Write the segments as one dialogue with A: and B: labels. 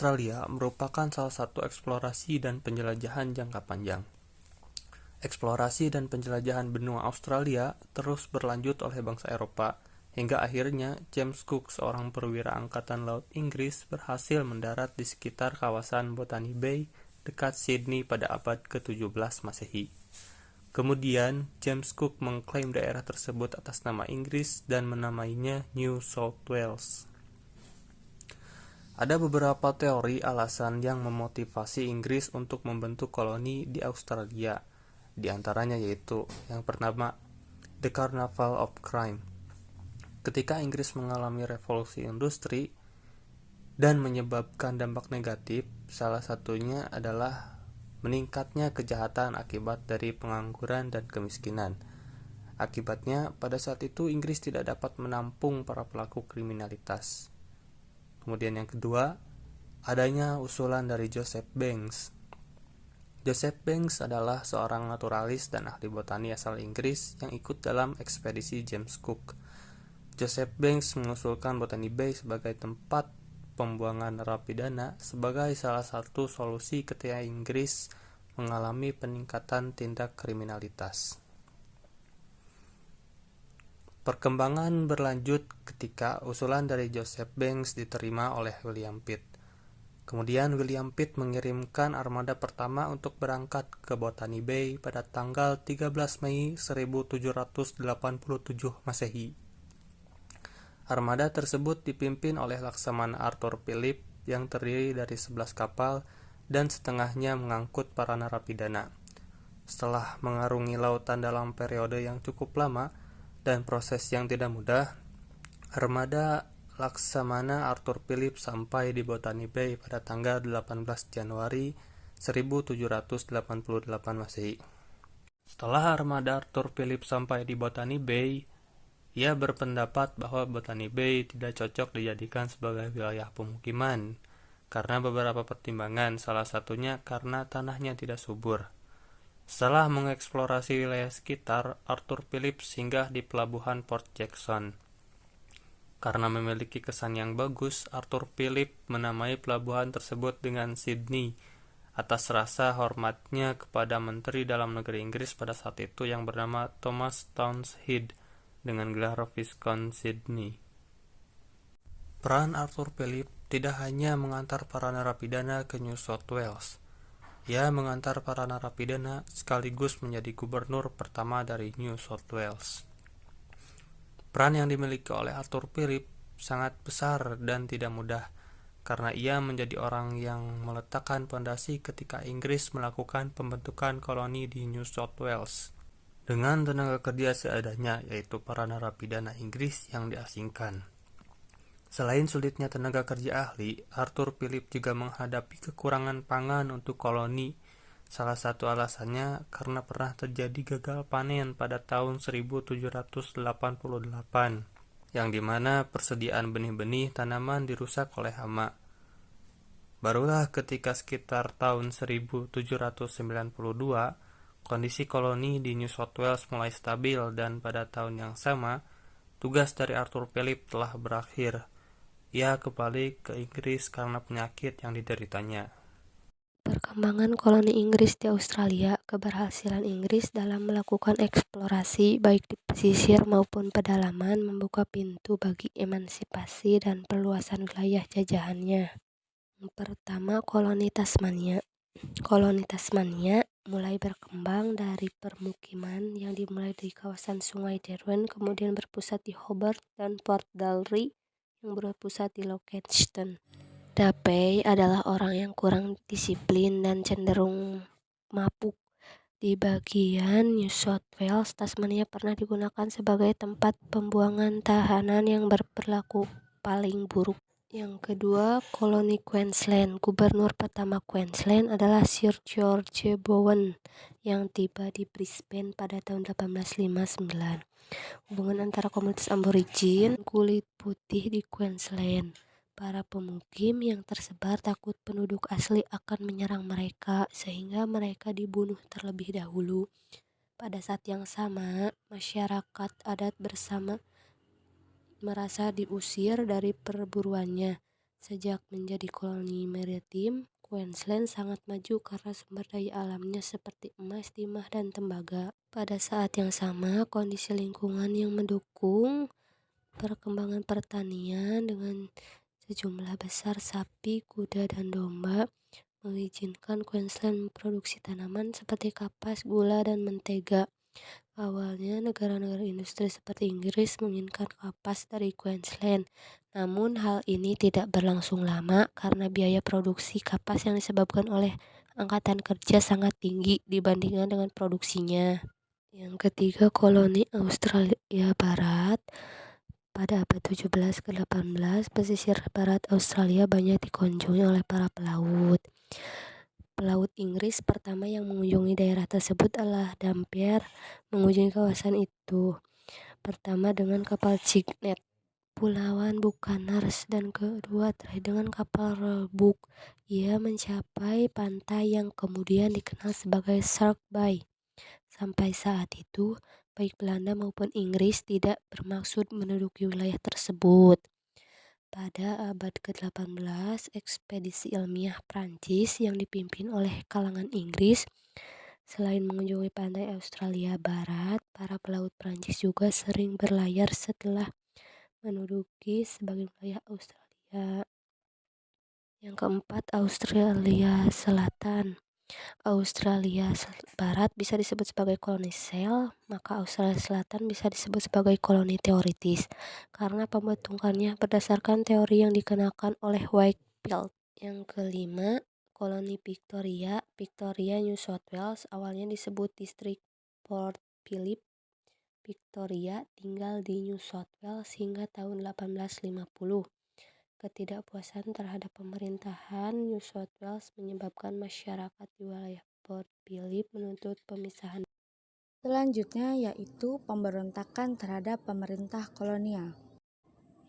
A: Australia merupakan salah satu eksplorasi dan penjelajahan jangka panjang. Eksplorasi dan penjelajahan benua Australia terus berlanjut oleh bangsa Eropa, hingga akhirnya James Cook, seorang perwira angkatan laut Inggris, berhasil mendarat di sekitar kawasan Botany Bay dekat Sydney pada abad ke-17 Masehi. Kemudian, James Cook mengklaim daerah tersebut atas nama Inggris dan menamainya New South Wales. Ada beberapa teori alasan yang memotivasi Inggris untuk membentuk koloni di Australia. Di antaranya yaitu yang pertama, The Carnival of Crime. Ketika Inggris mengalami revolusi industri dan menyebabkan dampak negatif, salah satunya adalah meningkatnya kejahatan akibat dari pengangguran dan kemiskinan. Akibatnya, pada saat itu Inggris tidak dapat menampung para pelaku kriminalitas. Kemudian yang kedua, adanya usulan dari Joseph Banks. Joseph Banks adalah seorang naturalis dan ahli botani asal Inggris yang ikut dalam ekspedisi James Cook. Joseph Banks mengusulkan Botany Bay sebagai tempat pembuangan narapidana sebagai salah satu solusi ketika Inggris mengalami peningkatan tindak kriminalitas. Perkembangan berlanjut ketika usulan dari Joseph Banks diterima oleh William Pitt. Kemudian William Pitt mengirimkan armada pertama untuk berangkat ke Botany Bay pada tanggal 13 Mei 1787 Masehi. Armada tersebut dipimpin oleh Laksamana Arthur Phillip yang terdiri dari 11 kapal dan setengahnya mengangkut para narapidana. Setelah mengarungi lautan dalam periode yang cukup lama dan proses yang tidak mudah, armada Laksamana Arthur Phillip sampai di Botany Bay pada tanggal 18 Januari 1788 Masehi. Setelah armada Arthur Phillip sampai di Botany Bay, ia berpendapat bahwa Botany Bay tidak cocok dijadikan sebagai wilayah pemukiman karena beberapa pertimbangan, salah satunya karena tanahnya tidak subur. Setelah mengeksplorasi wilayah sekitar, Arthur Phillip singgah di pelabuhan Port Jackson. Karena memiliki kesan yang bagus, Arthur Phillip menamai pelabuhan tersebut dengan Sydney atas rasa hormatnya kepada Menteri Dalam Negeri Inggris pada saat itu yang bernama Thomas Townshend dengan gelar Viscount Sydney. Peran Arthur Phillip tidak hanya mengantar para narapidana ke New South Wales. Ia mengantar para narapidana sekaligus menjadi gubernur pertama dari New South Wales. Peran yang dimiliki oleh Arthur Phillip sangat besar dan tidak mudah, karena ia menjadi orang yang meletakkan pondasi ketika Inggris melakukan pembentukan koloni di New South Wales dengan tenaga kerja seadanya, yaitu para narapidana Inggris yang diasingkan. Selain sulitnya tenaga kerja ahli, Arthur Phillip juga menghadapi kekurangan pangan untuk koloni. Salah satu alasannya karena pernah terjadi gagal panen pada tahun 1788, yang dimana persediaan benih-benih tanaman dirusak oleh hama. Barulah ketika sekitar tahun 1792, kondisi koloni di New South Wales mulai stabil dan pada tahun yang sama, tugas dari Arthur Phillip telah berakhir. Ia kembali ke Inggris karena penyakit yang dideritanya.
B: Perkembangan koloni Inggris di Australia, keberhasilan Inggris dalam melakukan eksplorasi baik di pesisir maupun pedalaman membuka pintu bagi emansipasi dan perluasan wilayah jajahannya. Yang pertama, koloni Tasmania. Koloni Tasmania mulai berkembang dari permukiman yang dimulai di kawasan Sungai Darwin, kemudian berpusat di Hobart dan Port Dalry yang berpusat di Launceston. Dapey adalah orang yang kurang disiplin dan cenderung mabuk. Di bagian New South Wales, Tasmania pernah digunakan sebagai tempat pembuangan tahanan yang berperilaku paling buruk. Yang kedua, koloni Queensland. Gubernur pertama Queensland adalah Sir George Bowen yang tiba di Brisbane pada tahun 1859. Hubungan antara komunitas aborigin kulit putih di Queensland. Para pemukim yang tersebar takut penduduk asli akan menyerang mereka, sehingga mereka dibunuh terlebih dahulu. Pada saat yang sama, masyarakat adat bersama merasa diusir dari perburuannya. Sejak menjadi koloni maritim, Queensland sangat maju karena sumber daya alamnya seperti emas, timah, dan tembaga. Pada saat yang sama, kondisi lingkungan yang mendukung perkembangan pertanian dengan sejumlah besar sapi, kuda, dan domba mengizinkan Queensland memproduksi tanaman seperti kapas, gula, dan mentega. Awalnya, negara-negara industri seperti Inggris menginginkan kapas dari Queensland, namun hal ini tidak berlangsung lama karena biaya produksi kapas yang disebabkan oleh angkatan kerja sangat tinggi dibandingkan dengan produksinya. Yang ketiga, koloni Australia Barat. Pada abad 17 ke 18, pesisir barat Australia banyak dikunjungi oleh para pelaut. Pelaut Inggris pertama yang mengunjungi daerah tersebut adalah Dampier mengunjungi kawasan itu. Pertama dengan kapal Cygnet, Pulauan Buccaneers, dan kedua terakhir dengan kapal Roebuck. Ia mencapai pantai yang kemudian dikenal sebagai Shark Bay. Sampai saat itu, baik Belanda maupun Inggris tidak bermaksud menduduki wilayah tersebut. Pada abad ke-18, ekspedisi ilmiah Prancis yang dipimpin oleh kalangan Inggris, selain mengunjungi pantai Australia Barat, para pelaut Prancis juga sering berlayar setelah menduduki sebagian wilayah Australia. Yang keempat, Australia Selatan. Australia Barat bisa disebut sebagai koloni sel, maka Australia Selatan bisa disebut sebagai koloni teoritis karena pembentukannya berdasarkan teori yang dikenakan oleh Wakefield. Yang kelima, koloni Victoria. Victoria, New South Wales, awalnya disebut distrik Port Phillip. Victoria tinggal di New South Wales hingga tahun 1850. Ketidakpuasan terhadap pemerintahan New South Wales menyebabkan masyarakat di wilayah Port Phillip menuntut pemisahan.
C: Selanjutnya yaitu pemberontakan terhadap pemerintah kolonial.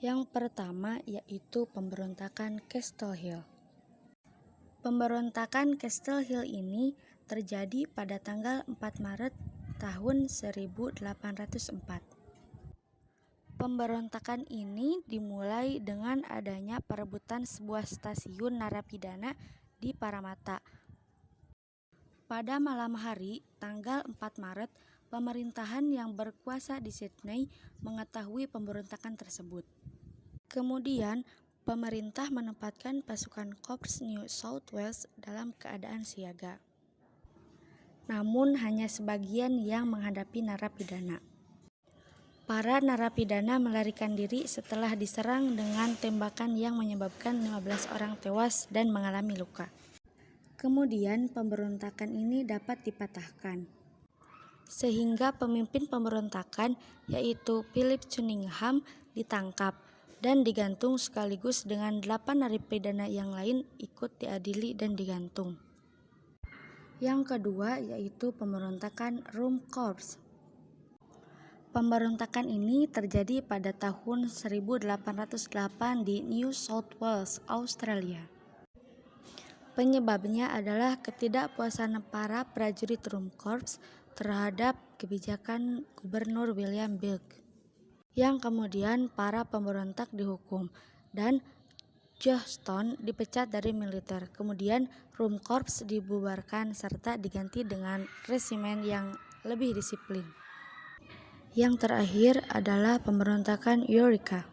C: Yang pertama yaitu pemberontakan Castle Hill. Pemberontakan Castle Hill ini terjadi pada tanggal 4 Maret tahun 1804. Pemberontakan ini dimulai dengan adanya perebutan sebuah stasiun narapidana di Parramatta. Pada malam hari, tanggal 4 Maret, pemerintahan yang berkuasa di Sydney mengetahui pemberontakan tersebut. Kemudian, pemerintah menempatkan pasukan Korps New South Wales dalam keadaan siaga. Namun hanya sebagian yang menghadapi narapidana. Para narapidana melarikan diri setelah diserang dengan tembakan yang menyebabkan 15 orang tewas dan mengalami luka. Kemudian pemberontakan ini dapat dipatahkan, sehingga pemimpin pemberontakan yaitu Philip Cunningham ditangkap dan digantung sekaligus dengan 8 narapidana yang lain ikut diadili dan digantung. Yang kedua yaitu pemberontakan Rum Corps. Pemberontakan ini terjadi pada tahun 1808 di New South Wales, Australia. Penyebabnya adalah ketidakpuasan para prajurit Rum Corps terhadap kebijakan Gubernur William Blake, yang kemudian para pemberontak dihukum dan Johnston dipecat dari militer. Kemudian Rum Corps dibubarkan serta diganti dengan resimen yang lebih disiplin. Yang terakhir adalah pemberontakan Eureka.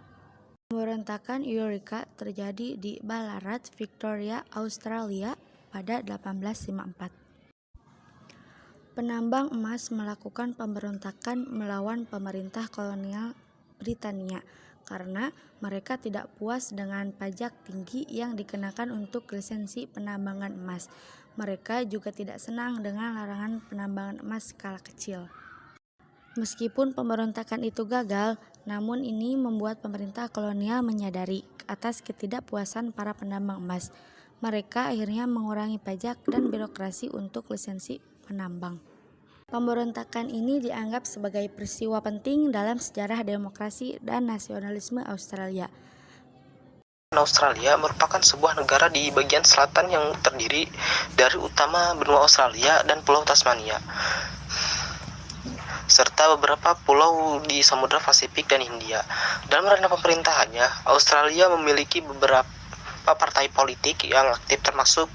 C: Pemberontakan Eureka terjadi di Ballarat, Victoria, Australia pada 1854. Penambang emas melakukan pemberontakan melawan pemerintah kolonial Britania karena mereka tidak puas dengan pajak tinggi yang dikenakan untuk lisensi penambangan emas. Mereka juga tidak senang dengan larangan penambangan emas skala kecil. Meskipun pemberontakan itu gagal, namun ini membuat pemerintah kolonial menyadari atas ketidakpuasan para penambang emas. Mereka akhirnya mengurangi pajak dan birokrasi untuk lisensi penambang. Pemberontakan ini dianggap sebagai peristiwa penting dalam sejarah demokrasi dan nasionalisme Australia.
D: Australia merupakan sebuah negara di bagian selatan yang terdiri dari utama benua Australia dan Pulau Tasmania, serta beberapa pulau di Samudra Pasifik dan Hindia. Dalam ranah pemerintahannya, Australia memiliki beberapa beberapa partai politik yang aktif termasuk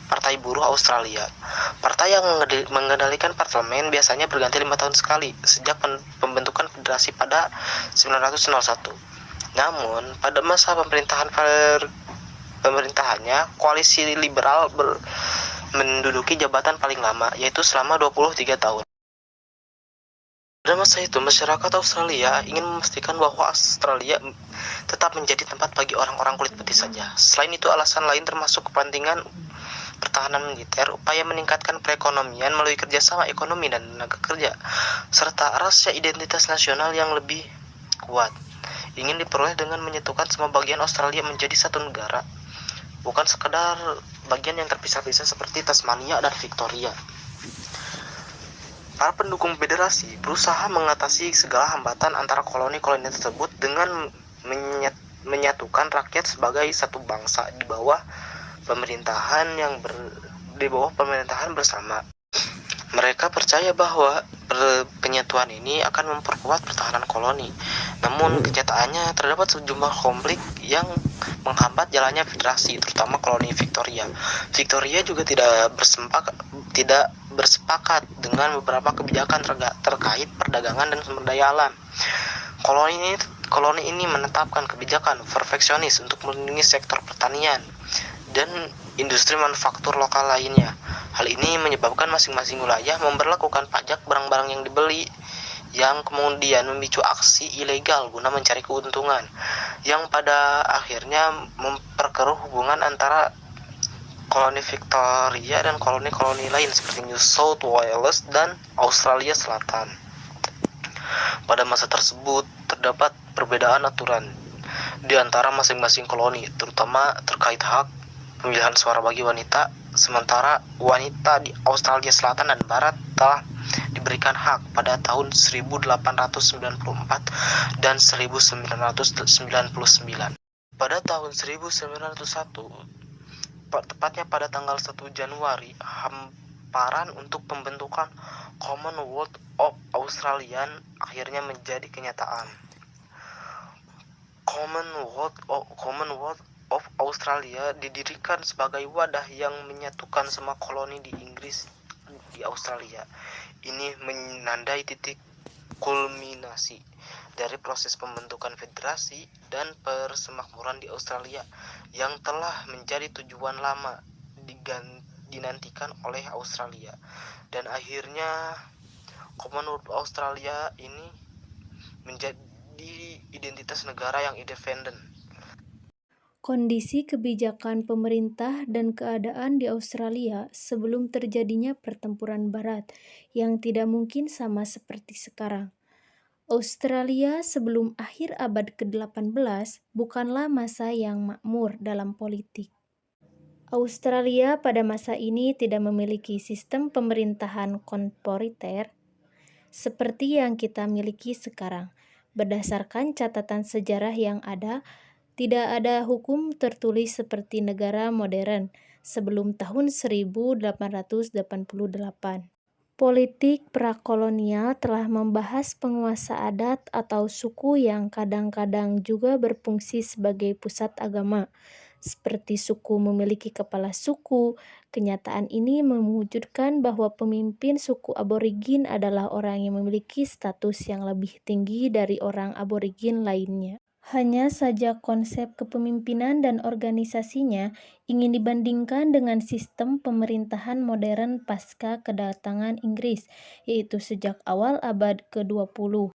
D: Partai Buruh Australia. Partai yang mengendalikan parlemen biasanya berganti 5 tahun sekali sejak pembentukan federasi pada 1901. Namun, pada masa pemerintahannya, koalisi liberal menduduki jabatan paling lama, yaitu selama 23 tahun. Pada masa itu, masyarakat Australia ingin memastikan bahwa Australia tetap menjadi tempat bagi orang-orang kulit putih saja. Selain itu, alasan lain termasuk kepentingan pertahanan militer, upaya meningkatkan perekonomian melalui kerjasama ekonomi dan tenaga kerja, serta rasa identitas nasional yang lebih kuat. Ingin diperoleh dengan menyatukan semua bagian Australia menjadi satu negara, bukan sekedar bagian yang terpisah-pisah seperti Tasmania dan Victoria. Para pendukung federasi berusaha mengatasi segala hambatan antara koloni-koloni tersebut dengan menyatukan rakyat sebagai satu bangsa di bawah pemerintahan bersama. Mereka percaya bahwa penyatuan ini akan memperkuat pertahanan koloni. Namun kenyataannya terdapat sejumlah konflik yang menghambat jalannya federasi, terutama koloni Victoria. Victoria juga tidak bersepakat dengan beberapa kebijakan terkait perdagangan dan sumber daya alam. Koloni ini menetapkan kebijakan perfeksionis untuk melindungi sektor pertanian dan industri manufaktur lokal lainnya. Hal ini menyebabkan masing-masing wilayah memberlakukan pajak barang-barang yang dibeli, yang kemudian memicu aksi ilegal guna mencari keuntungan, yang pada akhirnya memperkeruh hubungan antara koloni Victoria dan koloni-koloni lain seperti New South Wales dan Australia Selatan. Pada masa tersebut terdapat perbedaan aturan di antara masing-masing koloni, terutama terkait hak pemilihan suara bagi wanita, sementara wanita di Australia Selatan dan Barat telah diberikan hak pada tahun 1894 dan 1999. Pada tahun 1901, tepatnya pada tanggal 1 Januari, hamparan untuk pembentukan Commonwealth of Australia akhirnya menjadi kenyataan. Commonwealth of Australia didirikan sebagai wadah yang menyatukan semua koloni di Inggris di Australia. Ini menandai titik kulminasi dari proses pembentukan federasi dan persemakmuran di Australia yang telah menjadi tujuan lama dinantikan oleh Australia. Dan akhirnya Commonwealth Australia ini menjadi identitas negara yang independen.
E: Kondisi kebijakan pemerintah dan keadaan di Australia sebelum terjadinya pertempuran barat yang tidak mungkin sama seperti sekarang. Australia sebelum akhir abad ke-18 bukanlah masa yang makmur dalam politik. Australia pada masa ini tidak memiliki sistem pemerintahan kontemporer seperti yang kita miliki sekarang. Berdasarkan catatan sejarah yang ada, tidak ada hukum tertulis seperti negara modern sebelum tahun 1888. Politik prakolonial telah membahas penguasa adat atau suku yang kadang-kadang juga berfungsi sebagai pusat agama, seperti suku memiliki kepala suku. Kenyataan ini mewujudkan bahwa pemimpin suku aborigin adalah orang yang memiliki status yang lebih tinggi dari orang aborigin lainnya. Hanya saja konsep kepemimpinan dan organisasinya ingin dibandingkan dengan sistem pemerintahan modern pasca kedatangan Inggris, yaitu sejak awal abad ke-20.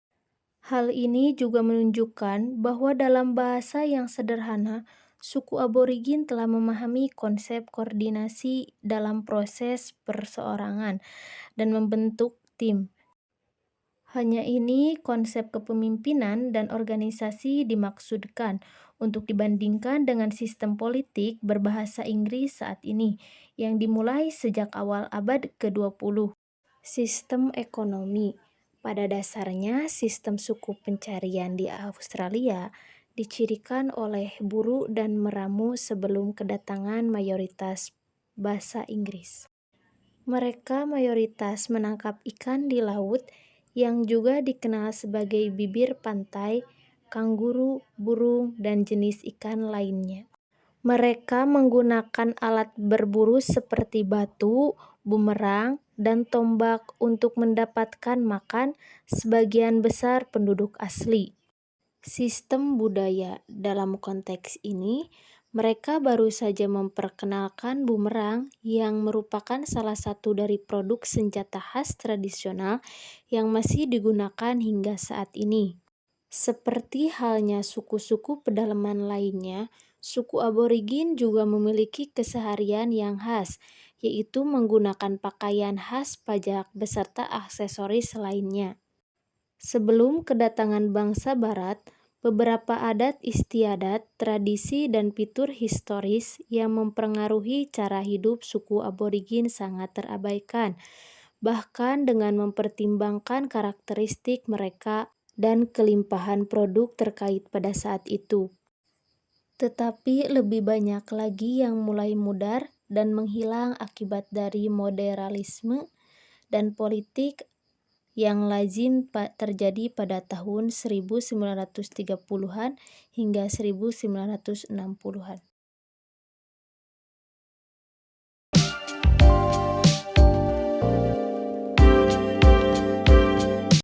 E: Hal ini juga menunjukkan bahwa dalam bahasa yang sederhana, suku aborigin telah memahami konsep koordinasi dalam proses perseorangan dan membentuk tim. Hanya ini konsep kepemimpinan dan organisasi dimaksudkan untuk dibandingkan dengan sistem politik berbahasa Inggris saat ini yang dimulai sejak awal abad ke-20. Sistem ekonomi. Pada dasarnya, sistem suku pencarian di Australia dicirikan oleh buru dan meramu sebelum kedatangan mayoritas bahasa Inggris. Mereka mayoritas menangkap ikan di laut yang juga dikenal sebagai bibir pantai, kanguru, burung, dan jenis ikan lainnya. Mereka menggunakan alat berburu seperti batu, bumerang, dan tombak untuk mendapatkan makan sebagian besar penduduk asli. Sistem budaya dalam konteks ini, mereka baru saja memperkenalkan bumerang yang merupakan salah satu dari produk senjata khas tradisional yang masih digunakan hingga saat ini. Seperti halnya suku-suku pedalaman lainnya, suku aborigin juga memiliki keseharian yang khas, yaitu menggunakan pakaian khas pajak beserta aksesoris lainnya. Sebelum kedatangan bangsa Barat, beberapa adat istiadat, tradisi, dan fitur historis yang mempengaruhi cara hidup suku aborigin sangat terabaikan, bahkan dengan mempertimbangkan karakteristik mereka dan kelimpahan produk terkait pada saat itu. Tetapi lebih banyak lagi yang mulai mudar dan menghilang akibat dari modernisme dan politik yang lazim terjadi pada tahun 1930-an hingga 1960-an.